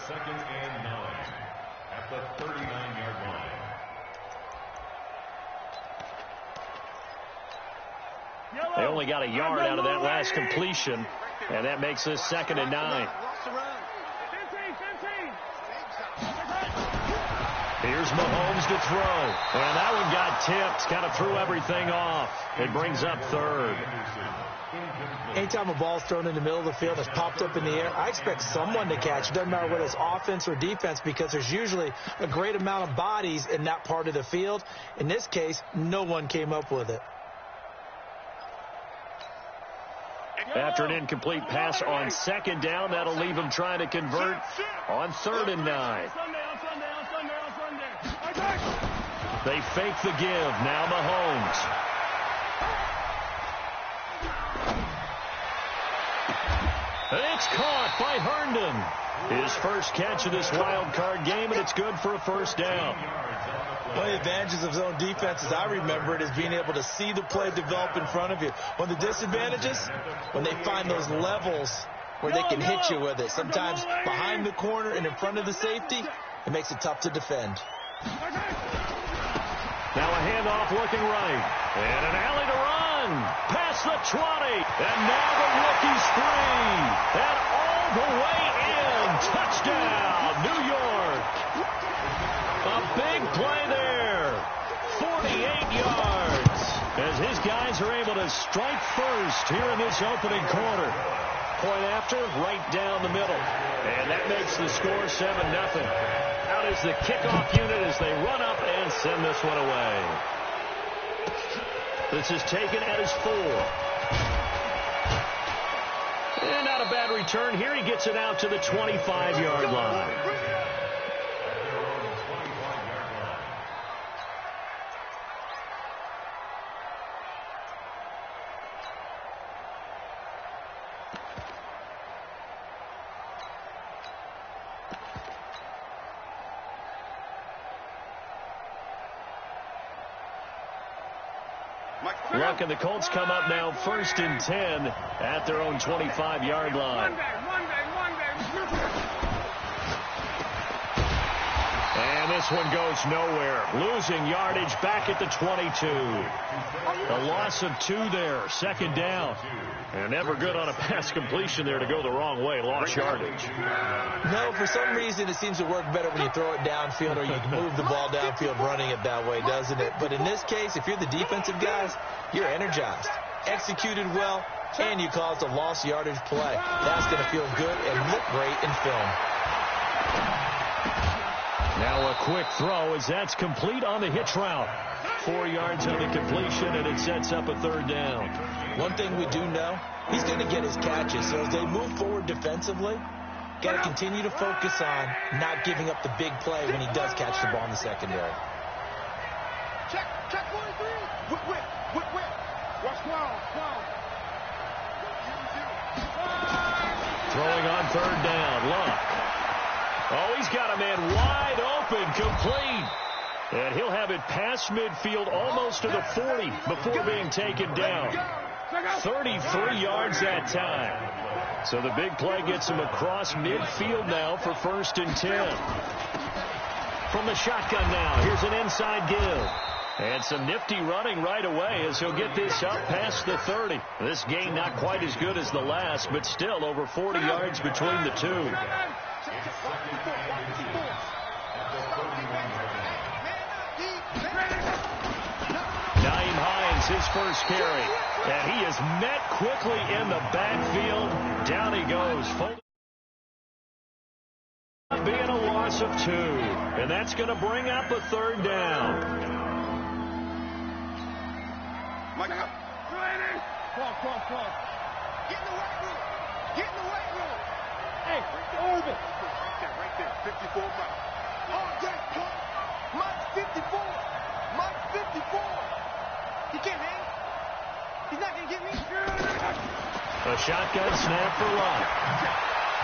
2nd and 9 at the 39-yard line. They only got a yard out of that last completion, and that makes this 2nd and 9. Here's Mahomes to throw. And that one got tipped. Kind of threw everything off. It brings up 3rd. Anytime a ball's thrown in the middle of the field that's popped up in the air, I expect someone to catch. It doesn't matter whether it's offense or defense, because there's usually a great amount of bodies in that part of the field. In this case, no one came up with it. After an incomplete pass on 2nd down, that'll leave him trying to convert on 3rd and 9. They fake the give. Now Mahomes. It's caught by Herndon. His first catch of this wild card game, and it's good for a 1st down. One of the advantages of zone defense, as I remember it, is being able to see the play develop in front of you. One of the disadvantages, when they find those levels where they can hit you with it. Sometimes behind the corner and in front of the safety, it makes it tough to defend. Now a handoff looking right. And an alley to run. Past the 20. And now the rookie's free. And all the way in. Touchdown, New York. A big play there. 48 yards. As his guys are able to strike first here in this opening quarter. Point after, right down the middle. And that makes the score 7-0. Out is the kickoff unit as they run up and send this one away. This is taken as 4. And not a bad return here. He gets it out to the 25-yard line. Luck and the Colts come up now 1st and 10 at their own 25-yard line. And this one goes nowhere. Losing yardage back at the 22. A loss of 2 there. 2nd down. And never good on a pass completion there to go the wrong way. Lost yardage. No, for some reason it seems to work better when you throw it downfield or you move the ball downfield running it that way, doesn't it? But in this case, if you're the defensive guys, you're energized, executed well, and you caused a lost yardage play. That's going to feel good and look great in film. Now a quick throw as that's complete on the hitch route. 4 yards on the completion, and it sets up a 3rd down. One thing we do know, he's going to get his catches. So as they move forward defensively, got to continue to focus on not giving up the big play when he does catch the ball in the secondary. Check 43. Whip. Watch 12. Throwing on 3rd down. Luck. Oh, he's got a man wide open, complete. And he'll have it past midfield almost to the 40 before being taken down. 33 yards that time. So the big play gets him across midfield now for 1st and 10. From the shotgun now, here's an inside give. And some nifty running right away as he'll get this up past the 30. This gain not quite as good as the last, but still over 40 yards between the two. Naeem Hines, his first carry. And he is met quickly in the backfield. Down he goes. Being a loss of 2. And that's going to bring up a 3rd down. Mike up. Cross. Get in the right room. Hey, Irvin. Right there. 54 Mike. Oh, yeah, Mike 54. He can't hang. He's not going to get me. A shotgun snap for Luck.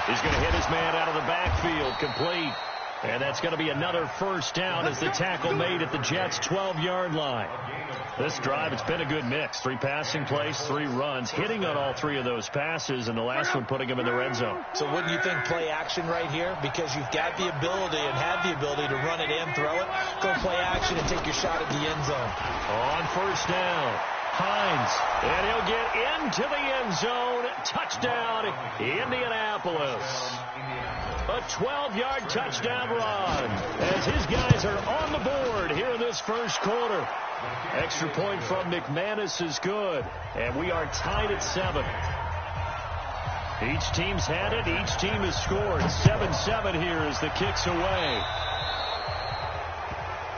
He's going to hit his man out of the backfield. Complete. And that's going to be another first down as the tackle made at the Jets' 12-yard line. This drive, it's been a good mix. 3 passing plays, 3 runs, hitting on all 3 of those passes, and the last one putting him in the red zone. So wouldn't you think play action right here? Because you've got the ability and have the ability to run it in, throw it, go play action, and take your shot at the end zone. On first down, Hines, and he'll get into the end zone. Touchdown, Indianapolis. A 12-yard touchdown run as his guys are on the board here in this first quarter. Extra point from McManus is good, and we are tied at 7. Each team's had it. Each team has scored. 7-7 here as the kick's away.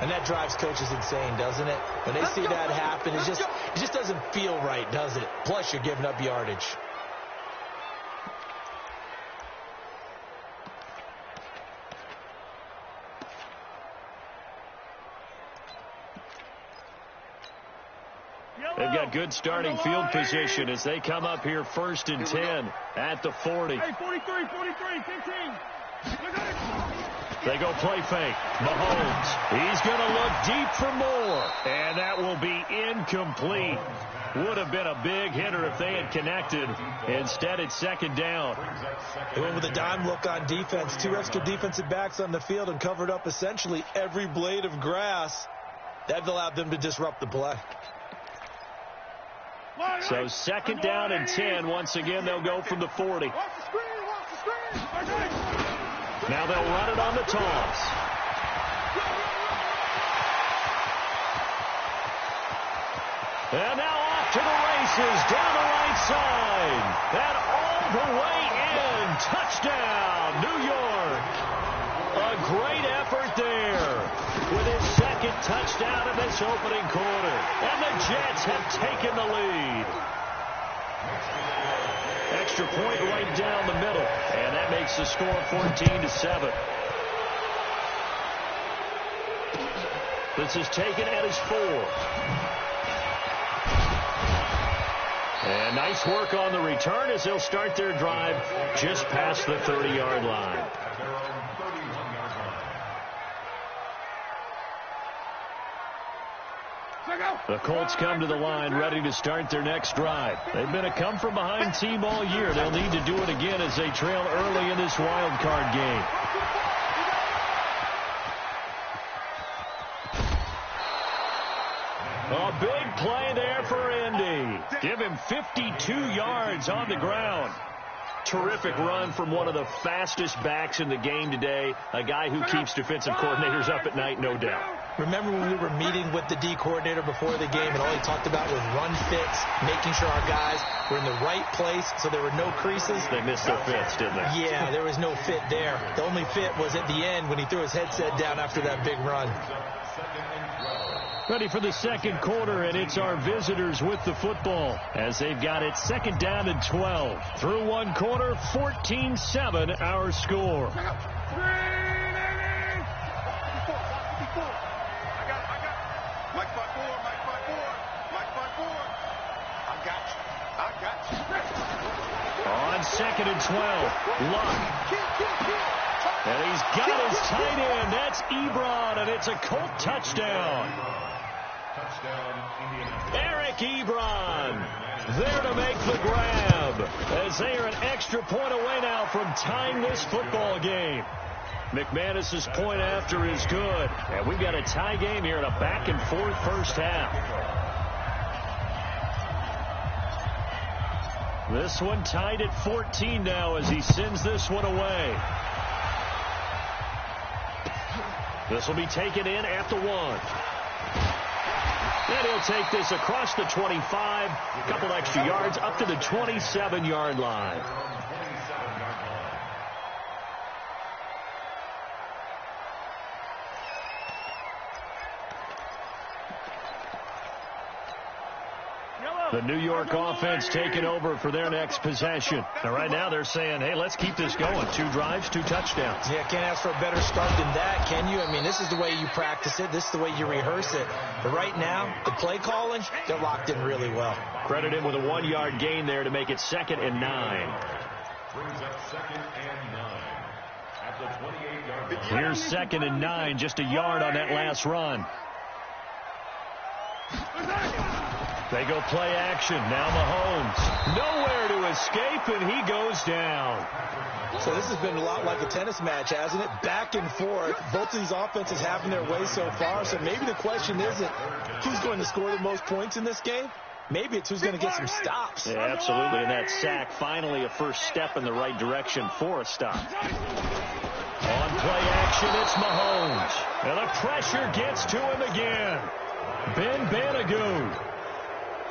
And that drives coaches insane, doesn't it? When they see that happen, it just doesn't feel right, does it? Plus, you're giving up yardage. They've got good starting field position as they come up here 1st and 10 at the 40. Hey, 43, 15. They go play fake. Mahomes, he's going to look deep for more, and that will be incomplete. Would have been a big hitter if they had connected. Instead, it's 2nd down. They went with a dime look on defense. 2 extra defensive backs on the field and covered up essentially every blade of grass. That allowed them to disrupt the play. So 2nd down and 10. Once again, they'll go from the 40. Watch the screen. Now they'll run it on the toss. And now off to the races down the right side. And all the way in. Touchdown, New York. A great effort there with his 2nd touchdown in this opening quarter. And the Jets have taken the lead. Extra point right down the middle. And that makes the score 14-7. This is taken at his 4. And nice work on the return as they'll start their drive just past the 30-yard line. The Colts come to the line ready to start their next drive. They've been a come-from-behind team all year. They'll need to do it again as they trail early in this wild card game. A big play there for Indy. Give him 52 yards on the ground. Terrific run from one of the fastest backs in the game today. A guy who keeps defensive coordinators up at night, no doubt. Remember when we were meeting with the D coordinator before the game and all he talked about was run fits, making sure our guys were in the right place so there were no creases? They missed their fits, didn't they? Yeah, there was no fit there. The only fit was at the end when he threw his headset down after that big run. Ready for the 2nd quarter, and it's our visitors with the football as they've got it 2nd down and 12. Through 1 quarter, 14-7 our score. On 2nd and 12, Luck. And he's got his tight end. That's Ebron, and it's a Colt touchdown. Eric Ebron there to make the grab as they are an extra point away now from tying this football game. McManus's point after is good. And we've got a tie game here in a back-and-forth first half. This one tied at 14 now as he sends this one away. This will be taken in at the 1. And he'll take this across the 25, a couple extra yards up to the 27-yard line. The New York offense taking over for their next possession. Now, right now, they're saying, hey, let's keep this going. 2 drives, 2 touchdowns. Yeah, can't ask for a better start than that, can you? I mean, this is the way you practice it. This is the way you rehearse it. But right now, the play calling, they're locked in really well. Credit him with a 1-yard gain there to make it 2nd and 9. Brings up 2nd and 9 at the 28-yard Here's 2nd and 9, just a yard on that last run. They go play action. Now Mahomes. Nowhere to escape, and he goes down. So this has been a lot like a tennis match, hasn't it? Back and forth. Both of these offenses having their way so far. So maybe the question isn't who's going to score the most points in this game. Maybe it's who's going to get some stops. Yeah, absolutely. And that sack, finally a first step in the right direction for a stop. On play action, it's Mahomes. And the pressure gets to him again. Ben Banagoo.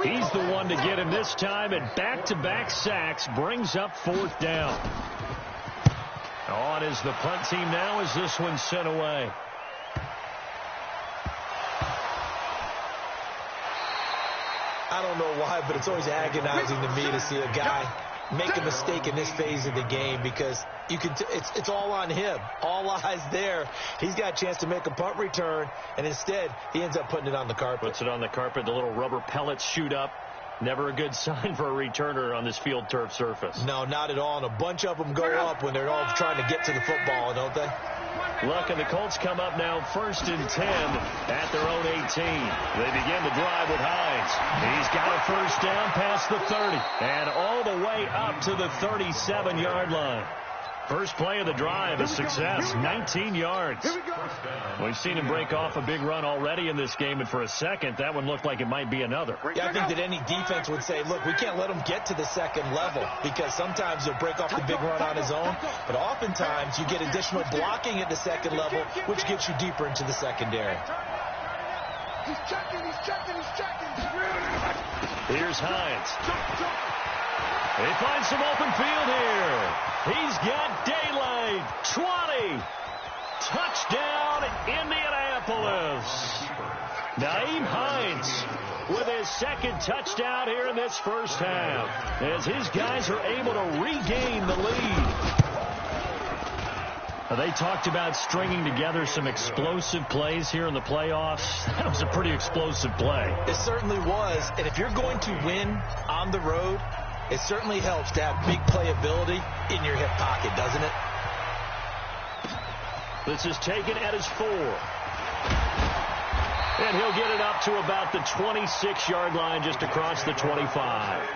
He's the one to get him this time, and back-to-back sacks brings up 4th down. On is the punt team now as this one's sent away. I don't know why, but it's always agonizing to me to see a guy make a mistake in this phase of the game because you can it's all on him. All eyes there. He's got a chance to make a punt return, and instead he ends up putting it on the carpet. Puts it on the carpet. The little rubber pellets shoot up. Never a good sign for a returner on this field turf surface. No, not at all. And a bunch of them go up when they're all trying to get to the football, don't they? Look, and the Colts come up now 1st and 10 at their own 18. They begin the drive with Hines. He's got a first down past the 30 and all the way up to the 37-yard line. First play of the drive, a success, 19 yards. We've seen him break off a big run already in this game, and for a second, that one looked like it might be another. Yeah, I think that any defense would say, look, we can't let him get to the second level because sometimes he'll break off the big run on his own, but oftentimes you get additional blocking at the second level, which gets you deeper into the secondary. He's checking. Here's Hines. He finds some open field here. He's got daylight. 20. Touchdown, Indianapolis. Nyheim Hines with his 2nd touchdown here in this first half as his guys are able to regain the lead. They talked about stringing together some explosive plays here in the playoffs. That was a pretty explosive play. It certainly was. And if you're going to win on the road, it certainly helps to have big playability in your hip pocket, doesn't it? This is taken at his 4. And he'll get it up to about the 26-yard line just across the 25.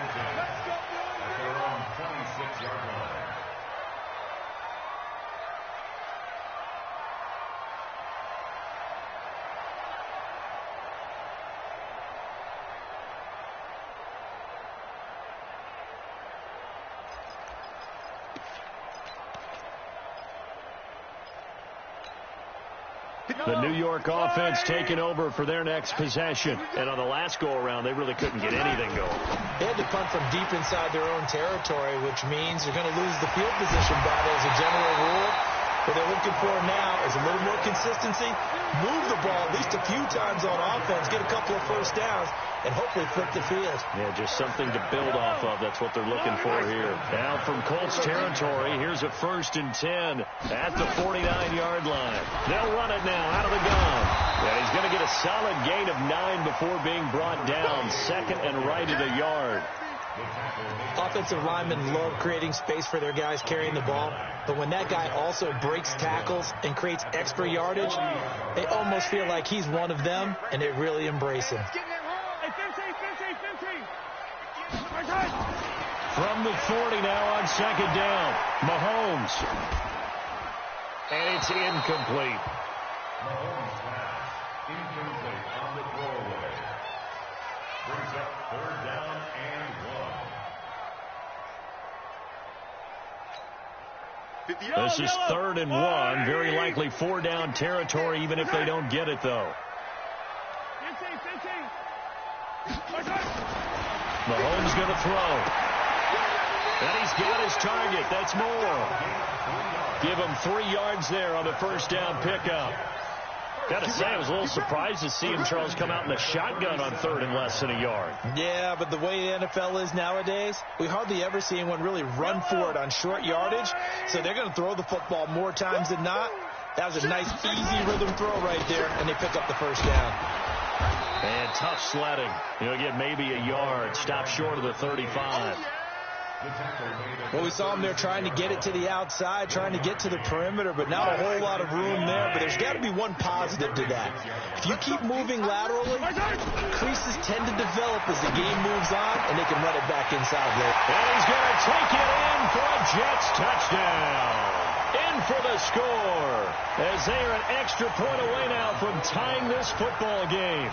The New York offense taking over for their next possession. And on the last go-around, they really couldn't get anything going. They had to punt from deep inside their own territory, which means they're going to lose the field position battle as a general rule. What they're looking for now is a little more consistency, move the ball at least a few times on offense, get a couple of first downs, and hopefully flip the field. Yeah, just something to build off of. That's what they're looking for here. Now from Colts territory, here's a 1st and 10 at the 49-yard line. They'll run it now out of the gun. And he's going to get a solid gain of 9 before being brought down. 2nd and right at a yard. Offensive linemen love creating space for their guys carrying the ball, but when that guy also breaks tackles and creates extra yardage, they almost feel like he's one of them, and they really embrace him. From the 40 now on 2nd down, Mahomes. And it's incomplete. Mahomes pass. Incomplete on the throwaway. Brings up 3rd down and 1. This is 3rd and 1. Very likely 4-down territory, even if they don't get it, though. Mahomes going to throw. And he's got his target. That's more. Give him 3 yards there on the first down pickup. Got to say, I was a little surprised to see him, Charles, come out in the shotgun on 3rd and less than a yard. Yeah, but the way the NFL is nowadays, we hardly ever see anyone really run for it on short yardage. So they're going to throw the football more times than not. That was a nice, easy rhythm throw right there, and they pick up the first down. And tough sledding. He'll get maybe a yard. Stop short of the 35. Well, we saw him there trying to get it to the outside, trying to get to the perimeter, but not a whole lot of room there. But there's got to be one positive to that. If you keep moving laterally, creases tend to develop as the game moves on, and they can run it back inside later. And he's going to take it in for a Jets touchdown. In for the score, as they are an extra point away now from tying this football game.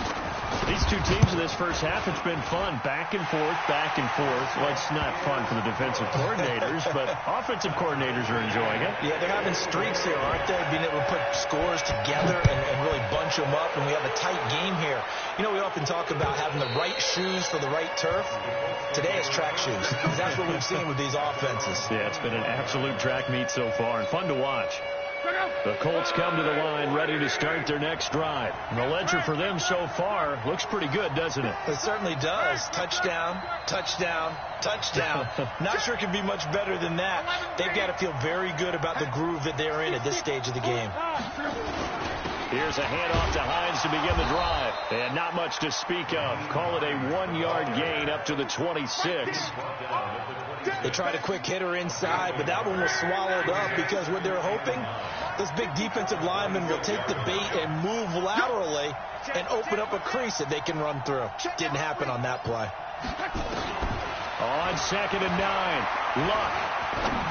These two teams in this first half, it's been fun. Back and forth, back and forth. Well, it's not fun for the defensive coordinators, but offensive coordinators are enjoying it. Yeah, they're having streaks here, aren't they? Being able to put scores together and really bunch them up, and we have a tight game here. You know, we often talk about having the right shoes for the right turf. Today it's track shoes, because that's what we've seen with these offenses. Yeah, it's been an absolute track meet so far, and fun to watch. The Colts come to the line ready to start their next drive. And the ledger for them so far looks pretty good, doesn't it? It certainly does. Touchdown, touchdown, touchdown. Not sure it can be much better than that. They've got to feel very good about the groove that they're in at this stage of the game. Here's a handoff to Hines to begin the drive. And not much to speak of. Call it a 1-yard gain up to the 26. They tried a quick hitter inside, but that one was swallowed up because what they're hoping, this big defensive lineman will take the bait and move laterally and open up a crease that they can run through. Didn't happen on that play. On 2nd and 9, Luck.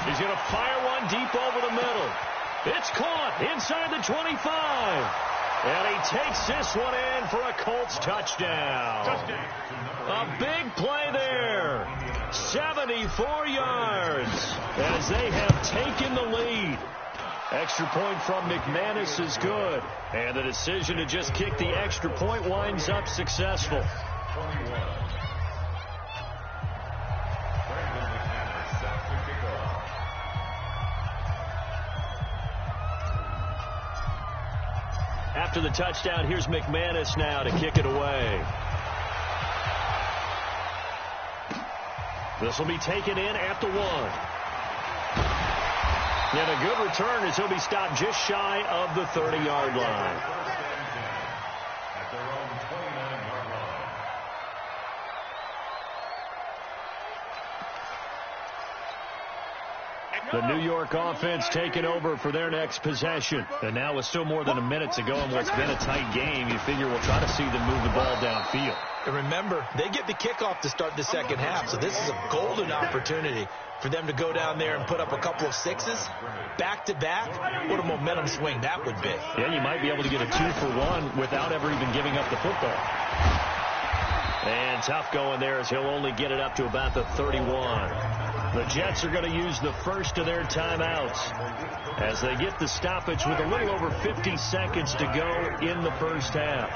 He's going to fire one deep over the middle. It's caught inside the 25. And he takes this one in for a Colts touchdown. A big play there. 74 yards as they have taken the lead. Extra point from McManus is good. And the decision to just kick the extra point winds up successful. After the touchdown, here's McManus now to kick it away. This will be taken in after 1. And a good return as he'll be stopped just shy of the 30-yard line. At their own 29-yard line. The New York offense taking over for their next possession. And now with still more than a minute to go in what's been a tight game, you figure we'll try to see them move the ball downfield. And remember, they get the kickoff to start the second half, so this is a golden opportunity for them to go down there and put up a couple of sixes back-to-back. What a momentum swing that would be. Yeah, you might be able to get a 2-for-1 without ever even giving up the football. And tough going there as he'll only get it up to about the 31. The Jets are going to use the first of their timeouts as they get the stoppage with a little over 50 seconds to go in the first half.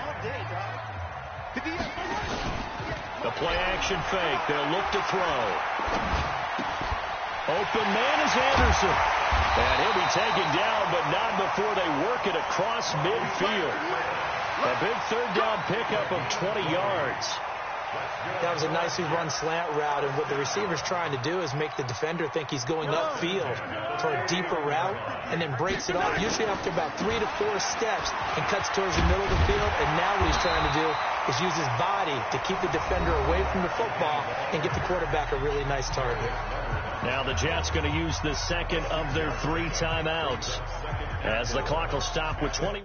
The play-action fake. They'll look to throw. Open man is Anderson. And he'll be taken down, but not before they work it across midfield. A big third down pickup of 20 yards. That was a nicely run slant route, and what the receiver's trying to do is make the defender think he's going upfield for a deeper route, and then breaks it off, usually after about 3 to 4 steps, and cuts towards the middle of the field. And now what he's trying to do is use his body to keep the defender away from the football and get the quarterback a really nice target. Now the Jets going to use the second of their 3 timeouts as the clock will stop with 20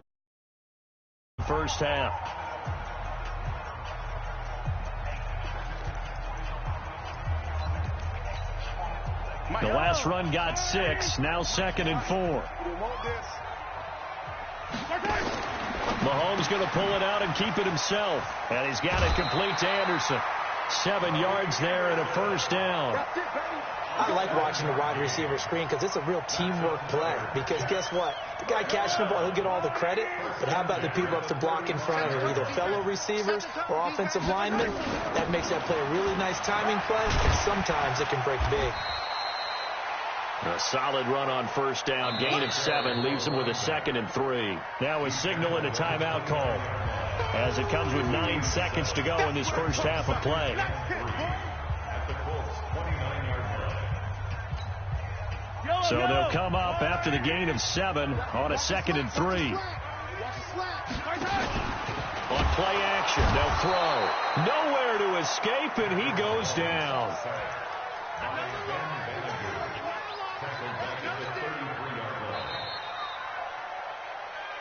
first half. The last run got 6, now 2nd and 4. Mahomes going to pull it out and keep it himself. And he's got it complete to Anderson. 7 yards there and a first down. I like watching the wide receiver screen because it's a real teamwork play. Because guess what? The guy catching the ball, he'll get all the credit. But how about the people up to block in front of him, either fellow receivers or offensive linemen? That makes that play a really nice timing play. And sometimes it can break big. A solid run on first down. Gain of 7 leaves him with a 2nd and 3. Now a signal and a timeout call as it comes with 9 seconds to go in this first half of play. So they'll come up after the gain of 7 on a 2nd and 3. On play action, they'll throw. Nowhere to escape, and he goes down.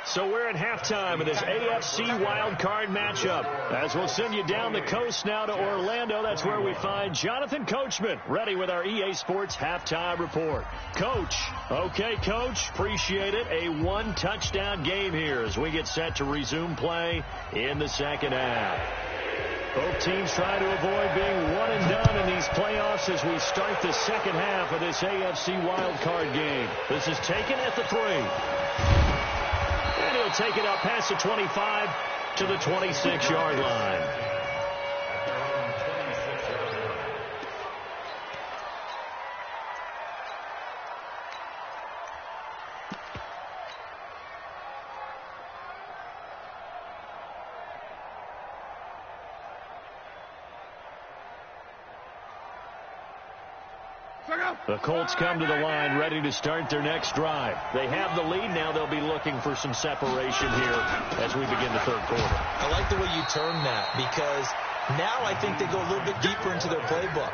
So we're at halftime of this AFC wildcard matchup. As we'll send you down the coast now to Orlando, that's where we find Jonathan Coachman, ready with our EA Sports halftime report. Coach. Okay, Coach. Appreciate it. A one-touchdown game here as we get set to resume play in the second half. Both teams try to avoid being one and done in these playoffs as we start the second half of this AFC wildcard game. This is taken at the 3. And he'll take it up past the 25 to the 26-yard line. The Colts come to the line ready to start their next drive. They have the lead now. They'll be looking for some separation here as we begin the third quarter. I like the way you term that because now I think they go a little bit deeper into their playbook.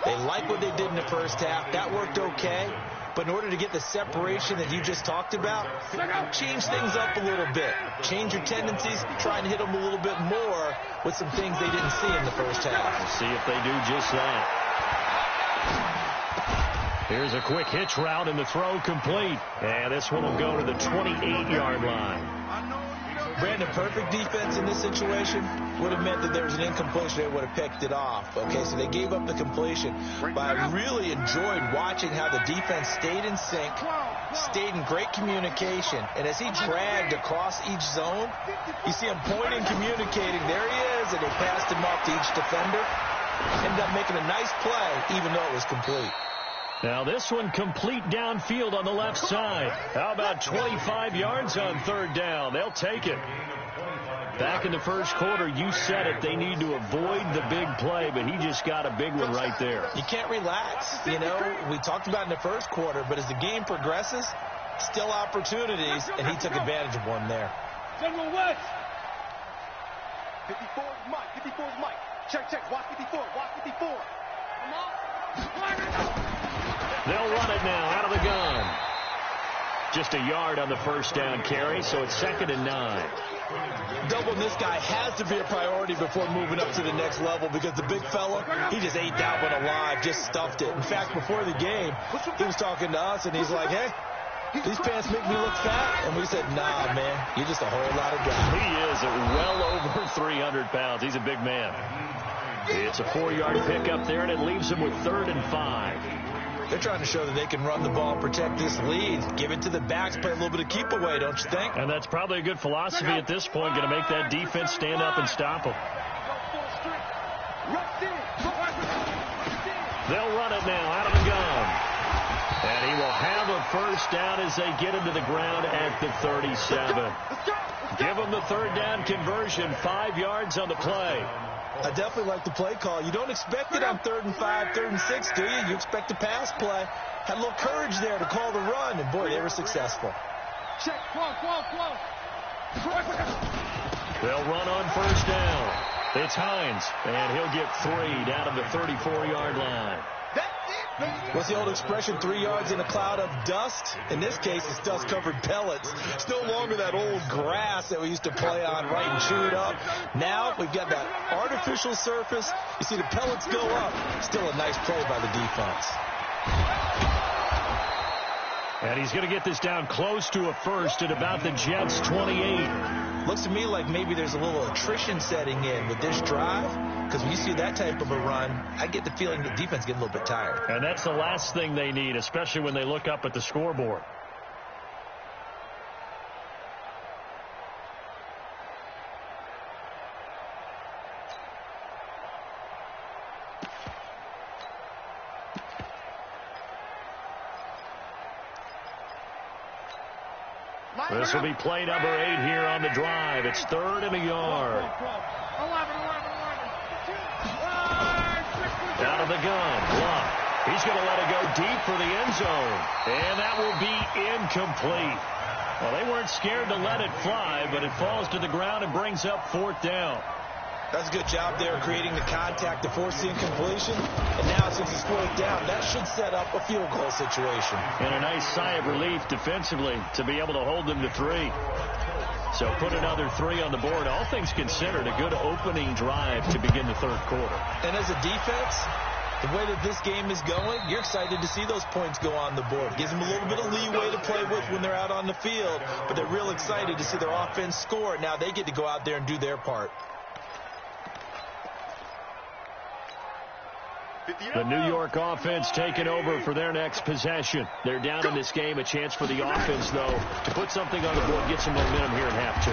They like what they did in the first half. That worked okay. But in order to get the separation that you just talked about, change things up a little bit. Change your tendencies. Try and hit them a little bit more with some things they didn't see in the first half. We'll see if they do just that. Here's a quick hitch route and the throw complete. And this one will go to the 28-yard line. Brandon, perfect defense in this situation would have meant that there was an incompletion. They would have picked it off. Okay, so they gave up the completion. But I really enjoyed watching how the defense stayed in sync, stayed in great communication. And as he dragged across each zone, you see him pointing, communicating. There he is, and they passed him off to each defender. Ended up making a nice play, even though it was complete. Now this one complete downfield on the left side. How about 25 yards on third down? They'll take it. Back in the first quarter, you said it. They need to avoid the big play, but he just got a big one right there. You can't relax. You know, we talked about in the first quarter, but as the game progresses, still opportunities, and he took advantage of one there. General West. 54 is Mike. 54 is Mike. Check, check. Watch 54. Watch 54. Come on. They'll run it now out of the gun. Just a yard on the first down carry, so it's 2nd and 9. Doubling this guy has to be a priority before moving up to the next level because the big fella, he just ate that one alive, just stuffed it. In fact, before the game, he was talking to us, and he's like, hey, these pants make me look fat. And we said, nah, man, you're just a whole lot of guy. He is well over 300 pounds. He's a big man. It's a 4-yard pickup there, and it leaves him with 3rd and 5. They're trying to show that they can run the ball, protect this lead, give it to the backs, play a little bit of keep away, don't you think? And that's probably a good philosophy at this point, going to make that defense stand up and stop them. They'll run it now out of the gun. And he will have a first down as they get him to the ground at the 37. Give them the third down conversion, 5 yards on the play. I definitely like the play call. You don't expect it on 3rd and 5, 3rd and 6, do you? You expect a pass play. Had a little courage there to call the run, and, boy, they were successful. Check, close. They'll run on first down. It's Hines, and he'll get 3 down to the 34-yard line. What's the old expression, 3 yards in a cloud of dust? In this case, it's dust-covered pellets. It's no longer that old grass that we used to play on, right, and chew it up. Now we've got that artificial surface. You see the pellets go up. Still a nice play by the defense. And he's going to get this down close to a first at about the Jets' 28. Looks to me like maybe there's a little attrition setting in with this drive, because when you see that type of a run, I get the feeling the defense gets a little bit tired. And that's the last thing they need, especially when they look up at the scoreboard. This will be play number 8 here on the drive. It's 3rd and a yard. Out of the gun. Block. He's going to let it go deep for the end zone. And that will be incomplete. Well, they weren't scared to let it fly, but it falls to the ground and brings up 4th down. That's a good job there creating the contact to force the incompletion. And now since it's 4th down, that should set up a field goal situation. And a nice sigh of relief defensively to be able to hold them to 3. So put another 3 on the board. All things considered, a good opening drive to begin the 3rd quarter. And as a defense, the way that this game is going, you're excited to see those points go on the board. Gives them a little bit of leeway to play with when they're out on the field, but they're real excited to see their offense score. Now they get to go out there and do their part. The New York offense taking over for their next possession. They're down in this game. A chance for the offense, though, to put something on the board, get some momentum here in half 2.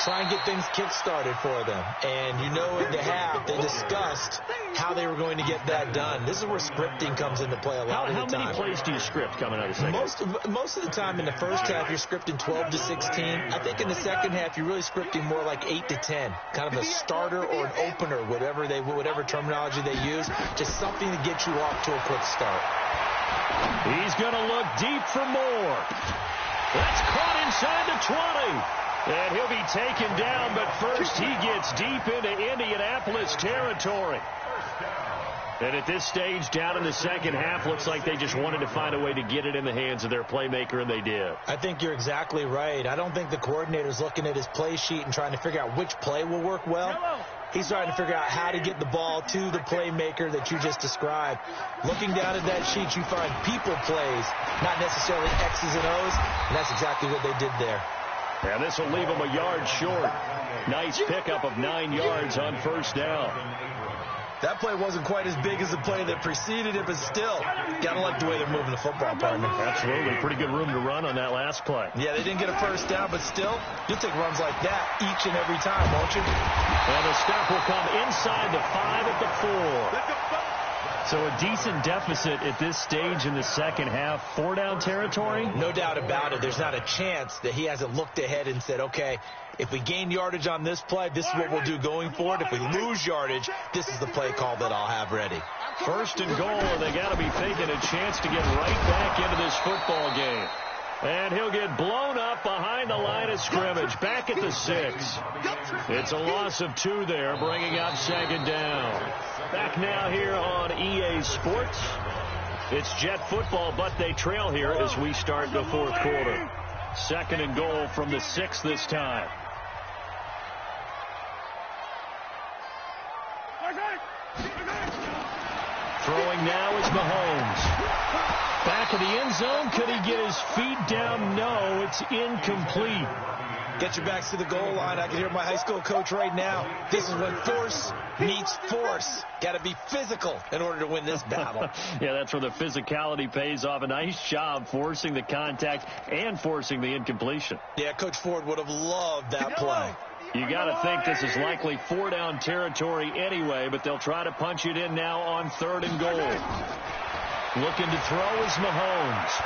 Try and get things kick-started for them. And you know in the half, they discussed how they were going to get that done. This is where scripting comes into play a lot of the time. How many plays do you script coming out of the second? Most of the time in the first half, you're scripting 12 to 16. I think in the second half, you're really scripting more like 8 to 10. Kind of a starter or an opener, whatever terminology they use. Just something to get you off to a quick start. He's going to look deep for more. That's caught inside the 20. And he'll be taken down, but first he gets deep into Indianapolis territory. And at this stage, down in the second half, looks like they just wanted to find a way to get it in the hands of their playmaker, and they did. I think you're exactly right. I don't think the coordinator's looking at his play sheet and trying to figure out which play will work well. He's trying to figure out how to get the ball to the playmaker that you just described. Looking down at that sheet, you find people plays, not necessarily X's and O's, and that's exactly what they did there. And this will leave them a yard short. Nice pickup of 9 yards on first down. That play wasn't quite as big as the play that preceded it, but still, got to like the way they're moving the football, partner. Absolutely. Pretty good room to run on that last play. Yeah, they didn't get a first down, but still, you'll take runs like that each and every time, won't you? And the stop will come inside the 5 at the 4. So a decent deficit at this stage in the second half. 4-down territory? No doubt about it. There's not a chance that he hasn't looked ahead and said, okay, if we gain yardage on this play, this is what we'll do going forward. If we lose yardage, this is the play call that I'll have ready. First and goal, and they got to be thinking a chance to get right back into this football game. And he'll get blown up behind the line of scrimmage, back at the 6. It's a loss of 2 there, bringing up second down. Back now here on EA Sports. It's Jet football, but they trail here as we start the 4th quarter. Second and goal from the 6 this time. Throwing now is Mahomes. Back of the end zone. Could he get his feet down? No, it's incomplete. Get your backs to the goal line. I can hear my high school coach right now. This is when force meets force. Got to be physical in order to win this battle. Yeah, that's where the physicality pays off. A nice job forcing the contact and forcing the incompletion. Yeah, Coach Ford would have loved that play. You got to think this is likely 4-down territory anyway, but they'll try to punch it in now on 3rd and goal. Looking to throw is Mahomes.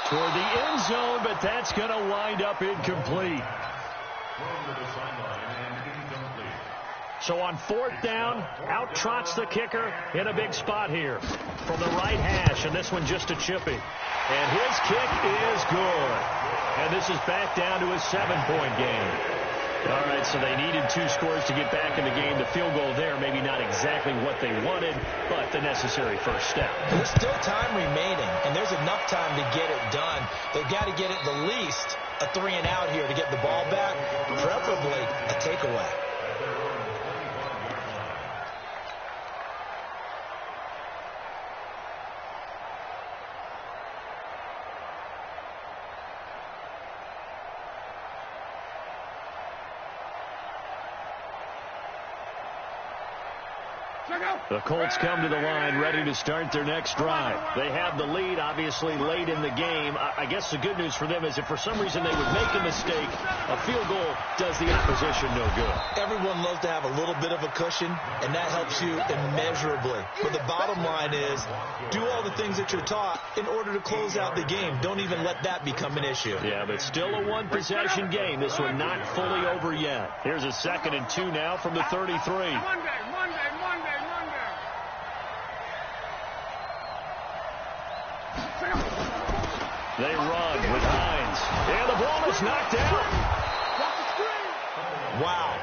Toward the end zone, but that's going to wind up incomplete. So on 4th down, out trots the kicker in a big spot here from the right hash, and this one just a chippy. And his kick is good. And this is back down to a 7-point game. All right, so they needed 2 scores to get back in the game. The field goal there, maybe not exactly what they wanted, but the necessary first step. There's still time remaining, and there's enough time to get it done. They've got to get at the least a 3-and-out here to get the ball back, preferably a takeaway. The Colts come to the line ready to start their next drive. They have the lead, obviously, late in the game. I guess the good news for them is if for some reason they would make a mistake, a field goal does the opposition no good. Everyone loves to have a little bit of a cushion, and that helps you immeasurably. But the bottom line is do all the things that you're taught in order to close out the game. Don't even let that become an issue. Yeah, but still a one-possession game. This one not fully over yet. Here's a 2nd and 2 now from the 33. They run with Hines. And the ball is knocked out. Wow.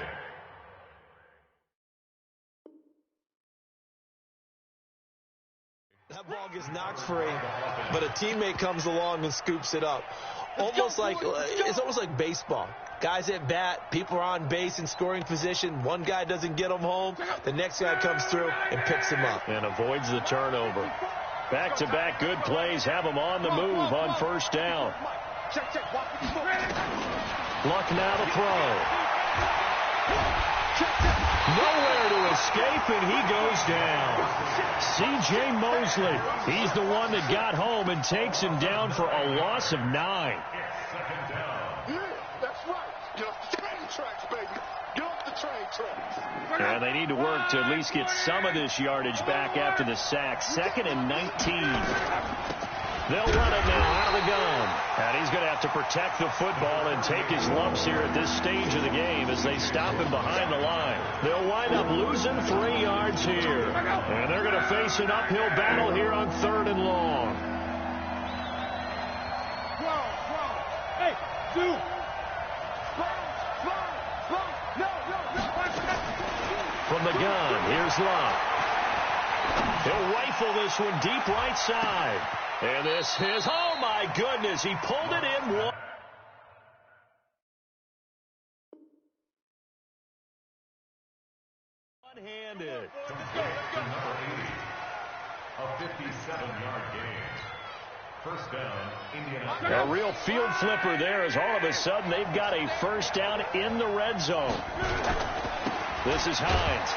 That ball gets knocked free, but a teammate comes along and scoops it up. It's almost like baseball. Guys at bat, people are on base in scoring position. One guy doesn't get them home. The next guy comes through and picks him up. And avoids the turnover. Back-to-back good plays have them on the move on first down. Luck now to throw. Nowhere to escape, and he goes down. C.J. Mosley, he's the one that got home and takes him down for a loss of 9. Yeah, that's right. Get off the train tracks, baby. Get off the train tracks. And they need to work to at least get some of this yardage back after the sack. 2nd and 19. They'll run it now out of the gun. And he's going to have to protect the football and take his lumps here at this stage of the game as they stop him behind the line. They'll wind up losing 3 yards here. And they're going to face an uphill battle here on 3rd and long. Hey, dude. From the gun, here's Love. He'll rifle this one deep right side. And this is, oh my goodness, he pulled it in one. One-handed. A 57-yard gain. First down, Indiana. A real field flipper there as all of a sudden they've got a first down in the red zone. This is Hines.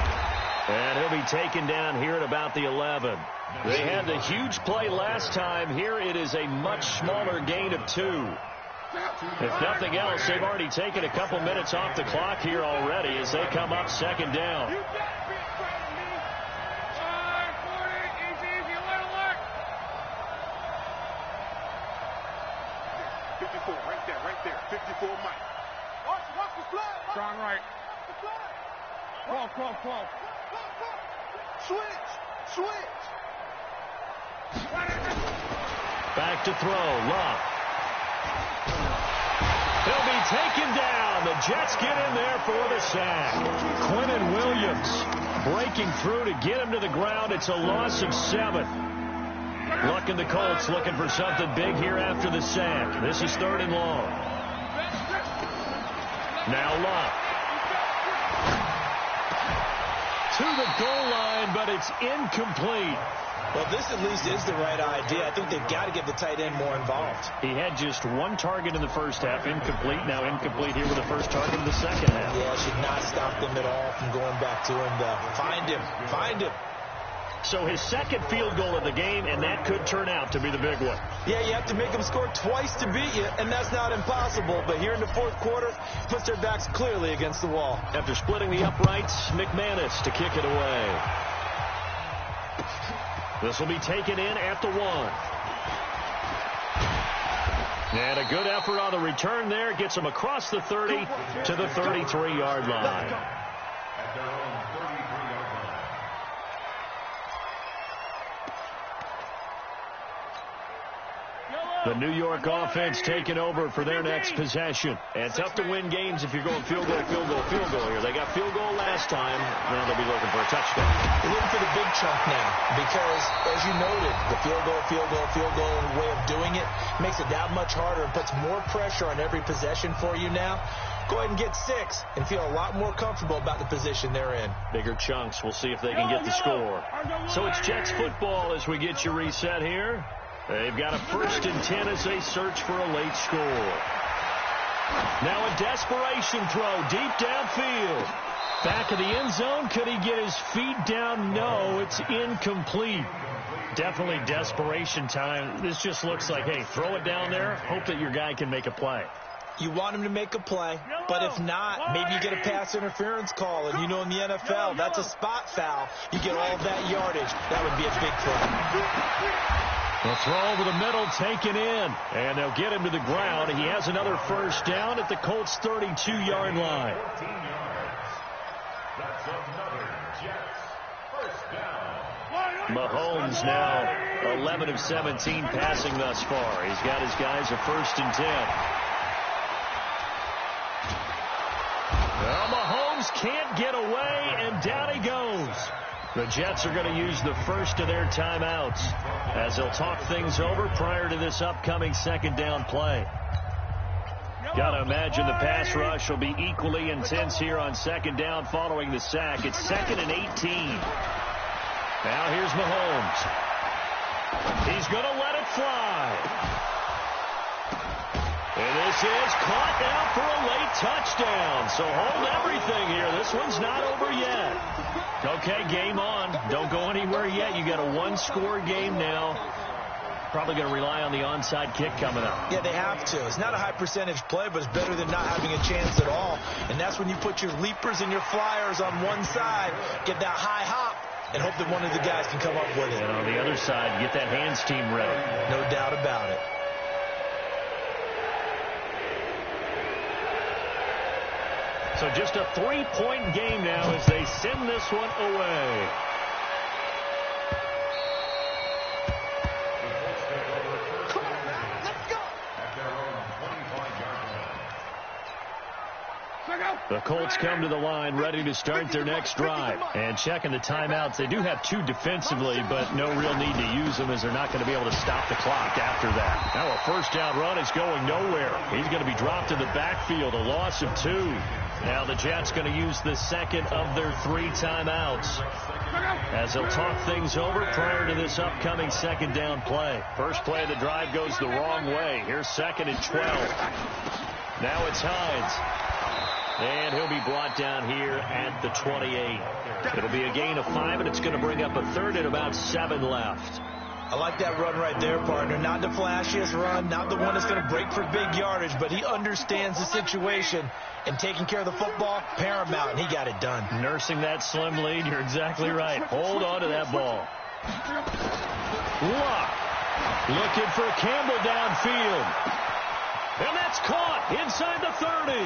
And he'll be taken down here at about the 11. They had the huge play last time. Here it is a much smaller gain of 2. If nothing else, they've already taken a couple minutes off the clock here already as they come up 2nd down. You gotta be afraid of me. All right, 40, easy, little luck. 54, right there. 54, Mike. Watch the flag. Strong right. Crawl. Switch. Back to throw. Love. He'll be taken down. The Jets get in there for the sack. Quentin Williams breaking through to get him to the ground. It's a loss of 7. Luck and the Colts looking for something big here after the sack. This is 3rd and long. Now Luck. To the goal line, but it's incomplete. Well, this at least is the right idea. I think they've got to get the tight end more involved. He had just 1 target in the first half. Incomplete. Now incomplete here with the first target in the second half. Yeah, should not stop them at all from going back to him. Find him. So his second field goal of the game, and that could turn out to be the big one. Yeah, you have to make them score twice to beat you, and that's not impossible. But here in the 4th quarter, puts their backs clearly against the wall. After splitting the uprights, McManus to kick it away. This will be taken in at the 1. And a good effort on the return there. Gets him across the 30 to the 33-yard line. At their own 33-yard line. The New York offense taking over for their next possession. And tough to win games if you're going field goal here. They got field goal last time. Now they'll be looking for a touchdown. They're looking for the big chunk now because, as you noted, the field goal way of doing it makes it that much harder and puts more pressure on every possession for you now. Go ahead and get 6 and feel a lot more comfortable about the position they're in. Bigger chunks. We'll see if they can get the score. So it's Jets football as we get you reset here. They've got a 1st and 10 as they search for a late score. Now a desperation throw deep downfield. Back of the end zone. Could he get his feet down? No, it's incomplete. Definitely desperation time. This just looks like, hey, throw it down there. Hope that your guy can make a play. You want him to make a play, but if not, maybe you get a pass interference call. And you know in the NFL, that's a spot foul. You get all that yardage. That would be a big play. The throw over the middle taken in, and they'll get him to the ground. He has another first down at the Colts' 32-yard line. 14 yards. That's another Jets first down. Mahomes now 11 of 17 passing thus far. He's got his guys a 1st and 10. Well, Mahomes can't get away, and down he goes. The Jets are going to use the first of their timeouts as they'll talk things over prior to this upcoming 2nd down play. Got to imagine the pass rush will be equally intense here on 2nd down following the sack. It's 2nd and 18. Now here's Mahomes. He's going to let it fly. And this is caught now for a late touchdown. So hold everything here. This one's not over yet. Okay, game on. Don't go anywhere yet. You got a 1-score game now. Probably going to rely on the onside kick coming up. Yeah, they have to. It's not a high percentage play, but it's better than not having a chance at all. And that's when you put your leapers and your flyers on one side, get that high hop, and hope that one of the guys can come up with it. And on the other side, get that hands team ready. No doubt about it. So just a 3-point game now as they send this one away. The Colts come to the line ready to start their next drive. And checking the timeouts, they do have 2 defensively, but no real need to use them as they're not going to be able to stop the clock after that. Now a 1st down run is going nowhere. He's going to be dropped in the backfield, a loss of 2. Now the Jets going to use the 2nd of their 3 timeouts as they'll talk things over prior to this upcoming 2nd down play. First play of the drive goes the wrong way. Here's 2nd and 12. Now it's Hines. And he'll be brought down here at the 28. It'll be a gain of 5, and it's going to bring up a 3rd and about 7 left. I like that run right there, partner. Not the flashiest run, not the one that's going to break for big yardage, but he understands the situation, and taking care of the football, paramount, and he got it done. Nursing that slim lead, you're exactly right. Hold on to that ball. Luck looking for Campbell downfield. And that's caught inside the 30.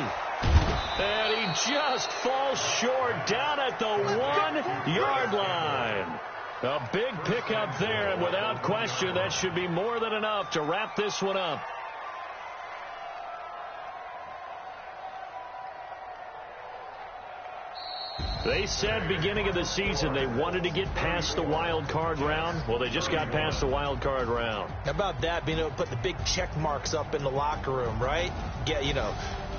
And he just falls short down at the 1-yard line. A big pickup there, and without question, that should be more than enough to wrap this one up. They said beginning of the season they wanted to get past the wild card round. Well, they just got past the wild card round. How about that, being able to put the big check marks up in the locker room, right?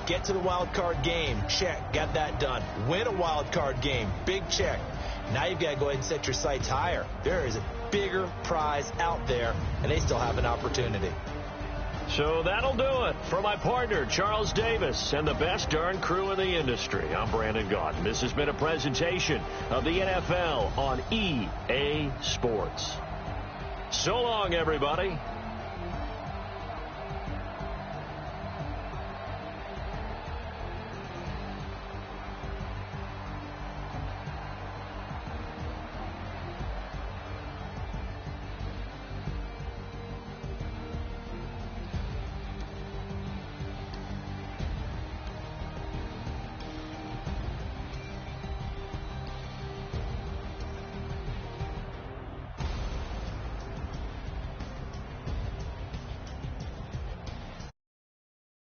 Get to the wild card game, check, got that done. Win a wild card game, big check. Now you've got to go ahead and set your sights higher. There is a bigger prize out there, and they still have an opportunity. So that'll do it. For my partner, Charles Davis, and the best darn crew in the industry, I'm Brandon Gaudin. This has been a presentation of the NFL on EA Sports. So long, everybody.